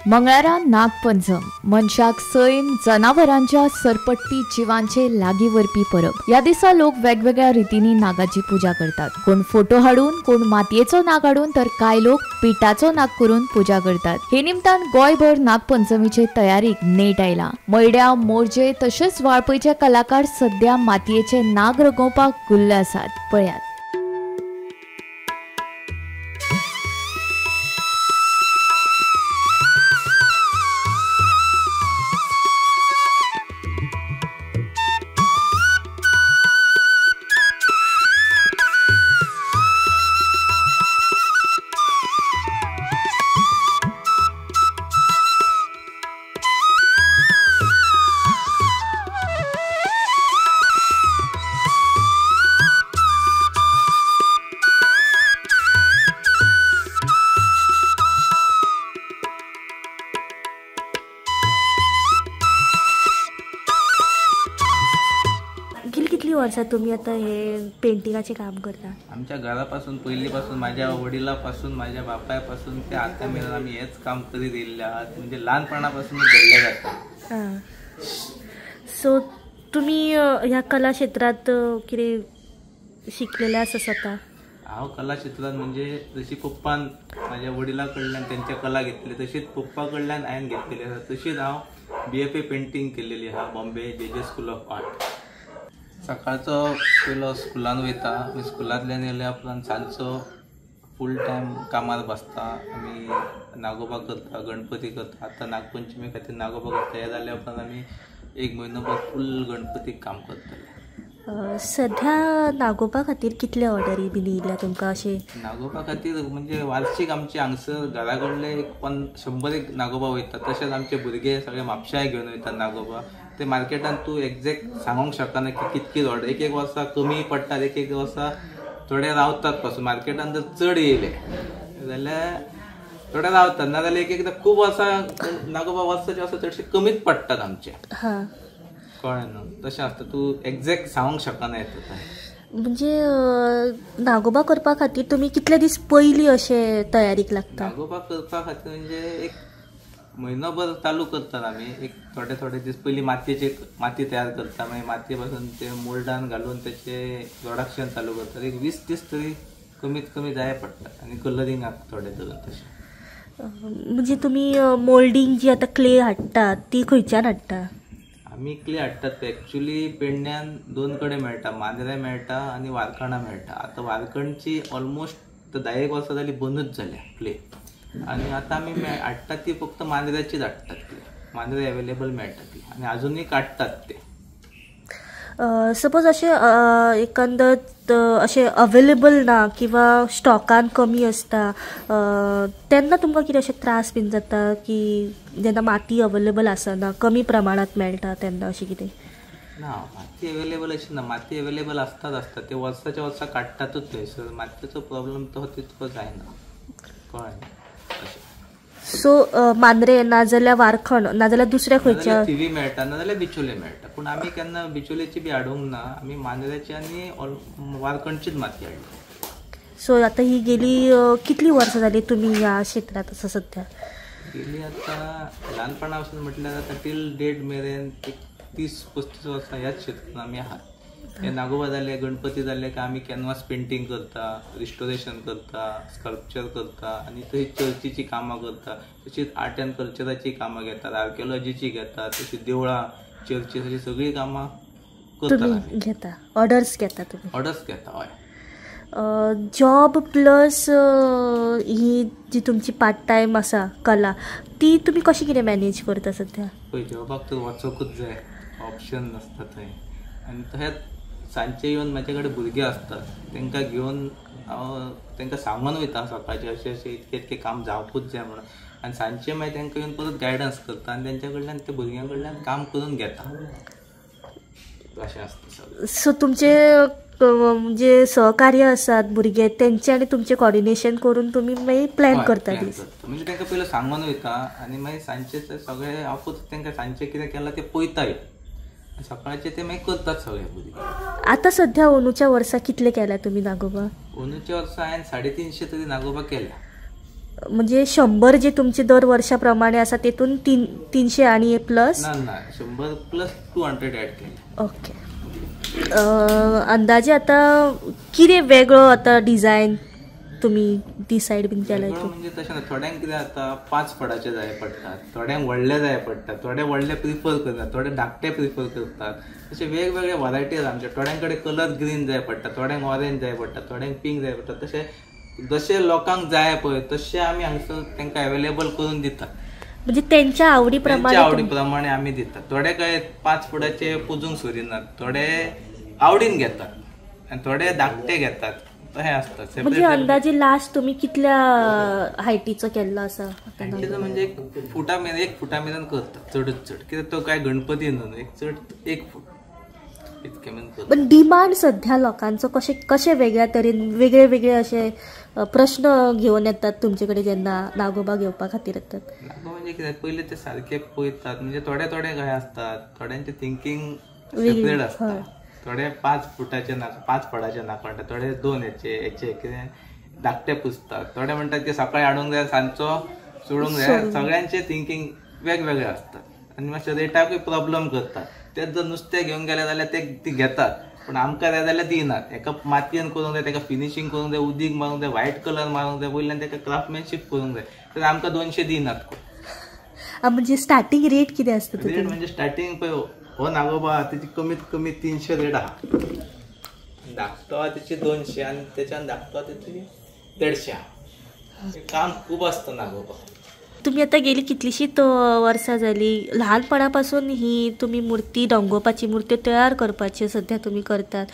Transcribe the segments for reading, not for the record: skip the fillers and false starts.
मंगळारा नागपंचम मनशाक सैम जनावरांच्या सरपट्टी जिवांचे लागी वरपी परब। या दिसा लोक वेगवेगळ्या रितींनी नागाची पूजा करतात। कोण फोटो हाडून, कोण मातयेचो नाग हाडून, तर काय लोक पिठाचो नाग करून पूजा करतात। हे निमतान गोयभर नागपंचमीचे तयारीक नेट आयला। मैड्या, मोरजे तसेच वाळपयचे कलाकार सध्या मातयेचे नाग रंगोवपाक गुल्ल आसात। पळयात। किती वर्षात तुम्ही आता हे पेंटिंगाचे काम करता? आमच्या घरापासून पहिलीपासून माझ्या वडिलापासून माझ्या बापापासून ते आता मेरेन आम्ही हेच काम करीत येयल्ले आहात। म्हणजे लहानपणापासून घडले जाता। सो तुम्ही ह्या कला क्षेत्रात किती शिकलेले आसा स्वतः? हांव कला क्षेत्रात म्हणजे जशी पप्पान माझ्या वडिला कडल्यान त्यांच्या कला घेतली तशीच पप्पा कडल्यान हांवें घेतलेली आसा। तशीच हांव BFA पेंटिंग केलेली आहा Bombay JJ school of art. सकाळचो पयलो स्कुलान वयता, आमी स्कुलांतल्यान येयले उपरांत सांजचो फूल टायम कामार बसता। आमी नागोबा करता, गणपती करता। आतां नागपंचमी खातीर नागोबा करता। हे जाल्या उपरांत आमी एक म्हयनोभर फूल गणपतीक काम करतले। सध्या नागोबा खातीर कितले ऑर्डरी बीन येयल्या तुमकां? अशें नागोबा खातीर म्हणजे वार्षिक आमचे हांगसर घरा कडले 100 नागोबा वयता। तशेंच आमचे भुरगे सगळे म्हापशाय घेवन वयता नागोबा। ते मार्केटान तूं एक्झॅक्ट सांगूंक शकना की कितकी ऑर्डर। एक वर्सा कमी पडटात, एक वर्सा थोडे रावतात पासून। मार्केटान जर चड येयले जाल्यार थोडे रावतात, नाजाल्यार एकदां खूब वर्सां नागोबा वर्साचे वर्सा चडशे कमीच पडटात आमचे। कळ्ळें न्हू? तशें आसता, तूं एक्झॅक्ट सांगूंक शकना येता। म्हणजे नागोबा करपा खातीर तुमी कितले दीस पयलीं अशें तयारीक लागता? नागोबा करपा खातीर म्हणजे एक म्हयनोभर चालू करतात आमी। एक थोडे दीस पयलीं माती तयार करता, मागीर मातये पासून ते मोल्डान घालून त्याचे प्रोडक्शन चालू करतात। एक 20 दीस तरी कमीत कमी जाय पडटा आनी कलरिंगाक थोडे धरून तशें। म्हणजे तुमी मोल्डिंग जी आतां क्ले हाडटात ती खंयच्यान हाडटा? आमी क्ले हाडटात ते एक्चुअली पेडण्यान 2 कडेन मेळटा, मांद्रे मेळटा आनी वारकणा मेळटा। आतां वारकणची ऑलमोस्ट 10 वर्सां जाली बंदूच जाल्या क्ले, आनी आतां आमी हाडटात ती फक्त मांद्र्याचीच हाडटात क्ले। मांद्रे अवेलेबल मेळटा ती आनी अजुनूय काडटात ते। सपोज अशें एकंदर अशें अवेलेबल ना किंवा स्टॉकान कमी आसता, तेन्ना तुमकां कितें अशें त्रास बीन जाता की जेन्ना माती अवेलेबल आसना, कमी प्रमाणात मेळटा तेन्ना अशें कितें? ना, माती अवेलेबल अशी ना, माती अवेलेबल आसता ते वर्साच्या वर्सा काडटातूच थंयसर। मातयेचो प्रॉब्लेम तो तितको जायना। कळ्ळें? सो मांद्रे नाजाल्यार वारखण नाजाल्यार दुसऱ्या खंयच्या थिवी मेळटा, नाजाल्यार बिचोले मेळटा। पूण आमी केन्ना बिचोलेची बी हाडूंक ना, आमी मांद्रेची आनी वारखणचीच माती हाडली। सो आतां ही गेली कितली वर्सां जाली तुमी ह्या क्षेत्रांत आसा सध्या? गेली आतां ल्हानपणा पासून म्हटल्यार आतां टील डेट मेरेन 30-35 वर्सां ह्याच क्षेत्रांत आमी आहात। हे नागोबा जाले, गणपती जाले काय आमी कॅनवास पेंटिंग करता, रिस्टोरेशन करता, स्कल्पचर करता आनी थंय चर्चीची कामां करता। तशीच आर्ट एंड कल्चराची कामां घेतात, आर्किओलॉजीची घेतात, तशीच देवळां, चर्ची अशी सगळी कामां करता। घेता ऑर्डर्स घेता तुमी? ऑर्डर्स घेता, हय। जॉब प्लस ही जी तुमची पार्ट टायम आसा कला, ती तुमी कशी कितें मॅनेज करता सध्या? पळय, जॉबाक तर वचोकूच जाय, ऑप्शन नासता थंय। आनी तशेंच सांजचे येवन म्हाजे कडेन भुरगे असतात, तांकां घेवन हांव तांकां सांगून वयता सकाळचें अशें इतकें काम जावपूच जाय म्हणून। आनी सांजचे मागीर तांकां येवन परत गायडन्स करता आनी तेंच्या कडल्यान ते भुरग्यां कडल्यान काम करून घेता। अशें आसता सगळें। सो तुमचे जे सहकार्य आसात भुरगे, तेंचे आनी तुमचे कॉर्डिनेशन करून तुमी मागीर प्लॅन करता दीस? म्हणजे तांकां पयलीं सांगून वयता आनी मागीर सांजचे सगळे हांवूच तांकां सांजचे कितें केलां तें पळयताय, सकाळचे ते मागीर करतात सगळे भुरगे। आतां सध्या अंदूच्या वर्सा कितले केल्या तुमी नागोबा? अंदूच्या वर्सा हांवें 350 तरी नागोबा केल्या। म्हणजे 100 जे तुमचे दर वर्षाप्रमाणे आसा तेतून 300 आणि प्लस ना 100 प्लस 200 ऍड केले. ओके. अंदाजे आता कितें वेगळो आता डिझायन तुम्ही डिसायड बीन केलाय? वेगळं म्हणजे तशें ना, थोड्यांक कितें जाता 5 फडाचे जाय पडटात, थोड्यांक व्हडले जाय पडटात, थोडे व्हडले प्रिफर करतात, थोडे धाकटे प्रिफर करतात. अशे वेगवेगळे वरायटीज आमचे. थोड्यांकडे कलर ग्रीन जाय पडटा, थोड्यांक ऑरेंज जाय पडटा, थोड्यांक पिंक जाय पडटा. तशे जशे लोकांक जाय पळय तशे आमी हांगसर तांकां अवेलेबल करून दितात. म्हणजे त्यांच्या आवडी प्रमाणे आमी दितात. थोडे काय 5 फुटाचे पुजूंक सोदिनात, थोडे आवडीन घेतात आनी थोडे धाकटे घेतात. तशें आसता. म्हणजे अंदाजे लास्ट तुम्ही कितल्या हायटीचो केल्लो आसा? म्हणजे 1 फुटा मेरेन करतात चडच चड, कित्याक तो काय गणपती न्हू, एक फूट इतके मेरेन करतात. पण डिमांड सध्या लोकांचो कशे वेगळ्या तरेन वेगळे असे प्रश्न घेऊन येतात तुमचे जेन्ना नागोबा घेवपा खातीर येतात? नागोबा म्हणजे कित्याक पयले ते सारखे पळयतात. म्हणजे थोडे काय आसतात, थोड्यांचे थिंकींग सेपरेट आसता. थोडे 5 फुटाचे 5 फळाचे नाका, थोडे 2 हेचे कितें धाकटे पुजतात. थोडे म्हणतात की सकाळी हाडूंक जाय, सांजचो सोडूंक जाय. सगळ्यांचे थिंकींग वेगवेगळे असतात आनी मातशे रेटाकूय प्रॉब्लेम करतात. तेच जर नुस्तें घेवंक गेले जाल्यार ते घेतात, पण आमकां जाय जाल्यार दिनात. एका मातयेन करूंक जाय, तेका फिनिशिंग करूंक जाय, उदीक मारूंक जाय, व्हायट कलर मारूंक जाय, वयल्यान तेका क्राफ्टमॅनशीप करूंक जाय, तर आमकां 200 दिनात. म्हणजे स्टार्टिंग रेट कितें आसता? रेट म्हणजे स्टार्टिंग पळय हो नागोबा तेची कमीत कमी 300 रेट आहा. धाकटो तेची 200 आनी तेच्यान धाकटो तेची 150. काम खूब आसता नागोबा. तुम्ही आता गेली कितलीशीच वर्सां जाली, ल्हानपणापासून ही तुम्ही मूर्ती रंगोवपाची मूर्ती तयार करपाची सध्या तुम्ही करतात.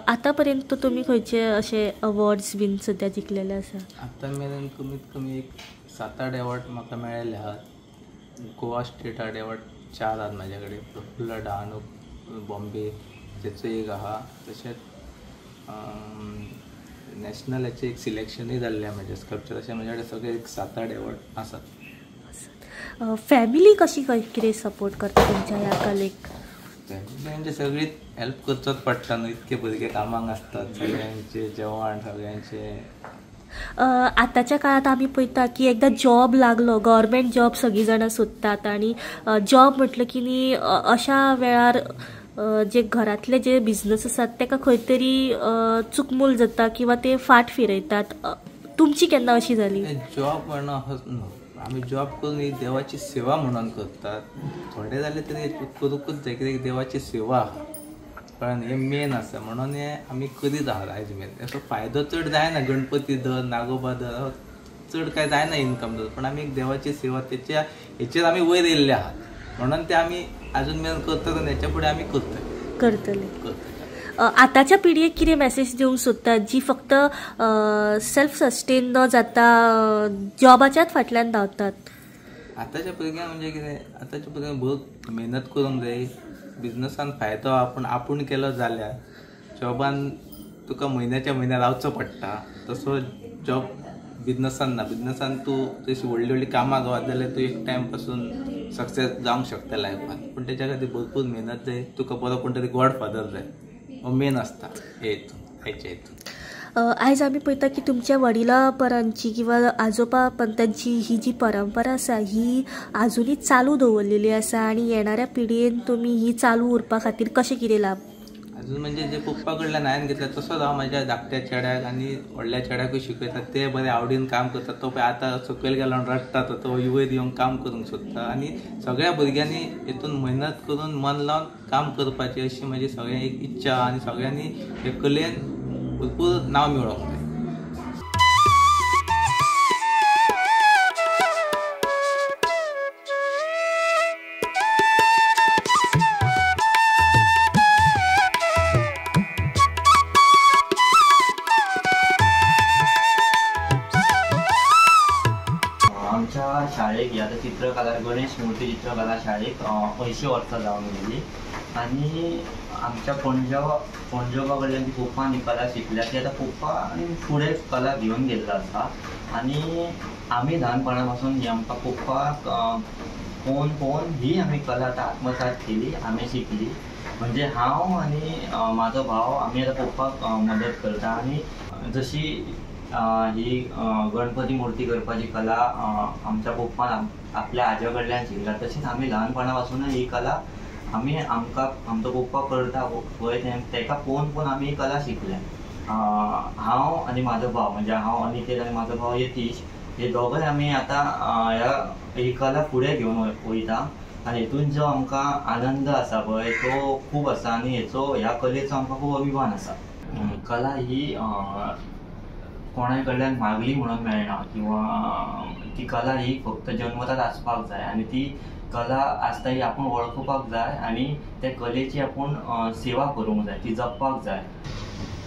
आतापर्यंत तुम्ही खंयचे असे अवॉर्ड्स बीन सध्या जिखलेले आसा? आता मेरेन कमीत कमी 7-8 अवॉर्ड म्हाका मेळिल्ले आहात. गोवा स्टेट आर्ट अवॉर्ड 4 आहात म्हाजे कडेन. प्रफुल्ल डहाणू बॉम्बे तेचो एक आहा. तशेंच नॅशनल हेचे एक सिलेक्शनूय जाल्लें म्हाजे स्कल्पचर. अशें म्हाजे कडेन सगळे एक 7-8 अवॉर्ड आसात. फॅमिली कशी कितें सपोर्ट करता तुमच्या ह्या कलेक? फॅमिली म्हणजे सगळीच हेल्प करचोच पडटा न्हू, इतके भुरगे कामाक आसतात, सगळ्यांचे जेवण सगळ्यांचे. आताच्या काळात आम्ही पळयता की एकदा जॉब लागलो, गव्हर्मेंट जॉब सगळीं जाणां सोदतात आणि जॉब म्हटलं की न्ही अशा वेळार जे घरातले जे बिझनस आसात ताका खंय तरी चुकमूल जाता किंवा ते फाट फिरयतात. तुमची केन्ना अशी जाली? जॉब म्हणून आमी जॉब करून ही देवाची सेवा म्हणून करतात. थोडे जाले तरी करूंकूच जाय, कित्याक देवाची सेवा कारण हे मेन आसा म्हणून हे आमी करीत आहात आयज मेरेन. असो फायदो चड जायना, गणपती धर नागोबा धर चड काय जायना इन्कम धर, पण आमी एक देवाची सेवा हेचेर आमी वयर येयल्ले आहात म्हणून ते आमी अजून मेरेन करतात आनी हेच्या फुडें आमी करतले. आताच्या पिढयेक कितें मॅसेज दिवंक सोदतात जी फक्त सेल्फ सस्टेन न जाता जॉबाच्याच फाटल्यान धांवतात? आताच्या भुरग्यांक म्हणजे कितें, आताच्या भुरग्यांक बहुत मेहनत करूंक जाय. बिझनसान फायदो आपूण केलो जाल्यार जॉबान तुका म्हयन्याच्या म्हयन्या रावचो पडटा. तसो जॉब बिझनसान ना. बिझनसान तूं तशी व्हडली कामां गावात जाल्यार तूं एक टायम पासून सक्सेस जावंक शकता लायफान, पण तेच्या खातीर भरपूर मेहनत जाय. तुका बरो कोण तरी गॉडफादर जाय, हो मेन आसता हे हेच्या हितून. आयज आमी पळयता की तुमच्या वडिलां परांची किंवा आजोबा पंतांची ही जी परंपरा आसा ही आजुनूय चालू दवरलेली आसा आनी येणाऱ्या पिढयेन तुमी ही चालू उरपा खातीर कशें कितें लाभ? अजून म्हणजे जे पप्पा कडल्यान हांवें घेतल्या तसोच हांव म्हाज्या धाकट्या चेड्याक आनी व्हडल्या चेड्याकूय शिकयतात. ते बरे आवडीन काम करतात. तो पळय आतां सकयल गेलो रडटा, तो वयर येवन काम करूंक सोदता आनी सगळ्या भुरग्यांनी हितून मेहनत करून मन लावन काम करपाची अशी म्हजी सगळ्यांक एक इच्छा आनी सगळ्यांनी हे कलेन भरपूर नांव मेळोवंक जाय. शाळेक आता चित्रकला गणेश मूर्ती चित्रकला शाळेक 80 वर्सां जावन गेली आनी आमच्या पणजोबा कडल्यान ती पप्पान ही कला शिकल्या. ती आतां पप्पा फुडें कला घेवन गेल्लो आसा आनी आमी ल्हानपणा पासून ही आमकां पप्पाक पळोवन ही आमी कला आतां आत्मसात केली, आमी शिकली. म्हणजे हांव आनी म्हाजो भाव आमी आतां पप्पाक मदत करता आनी जशी ही गणपती मूर्ती करपाची कला आमच्या पप्पान आपल्या आज्या कडल्यान शिकला. तशीच आमी ल्हानपणा ही कला आमी आमचो पप्पा करता पळय तेका पळोवन आमी ही कला शिकल्या. हांव आनी म्हाजो भाव, म्हणजे हांव अनिकेत आनी म्हाजो भाव यतीश, हे दोगूय आमी आतां ही कला फुडें घेवन वयता. आनी हेतून जो आमकां आनंद आसा पळय तो खूब आसा आनी ह्या कलेचो आमकां खूब अभिमान आसा. कला ही कोणाय कडल्यान मागली म्हणून मेळना, किंवा ती कला ही फक्त जन्मताच आसपाक जाय आनी ती कला आसता ही आपूण वळखुपाक जाय आनी त्या कलेची आपूण सेवा करूंक जाय, ती जपपाक जाय.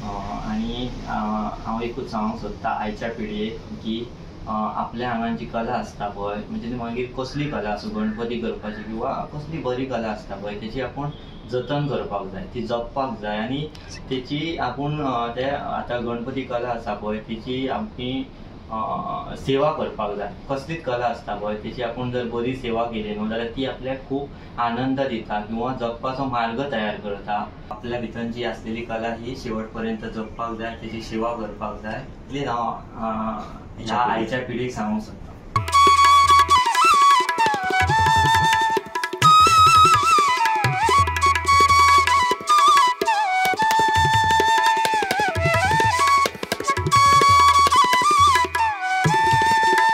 आनी हांव एकूच सांगूंक सोदता आयच्या पिळगेक की आपल्या हांगान जी कला आसता पळय, म्हणजे ती मागीर कसली कला आसूं, गणपती करपाची किंवा कसली बरी कला आसता पळय, तेची आपूण जतन करपाक जाय, ती जपपाक जाय. आनी तेची आपूण ते आतां गणपती कला आसा पळय तेची आमी सेवा करपाक जाय. कसलीच कला आसता पळय तेची आपूण जर बरी सेवा केली न्हू जाल्यार ती आपल्याक खूब आनंद दिता किंवा जगपाचो मार्ग तयार करता. आपल्या भितर जी आसलेली कला ही शेवट पर्यंत जपपाक जाय, तेची सेवा करपाक जाय. इतलेंच हांव ह्या आयच्या पिढीक सांगूंक सोदता.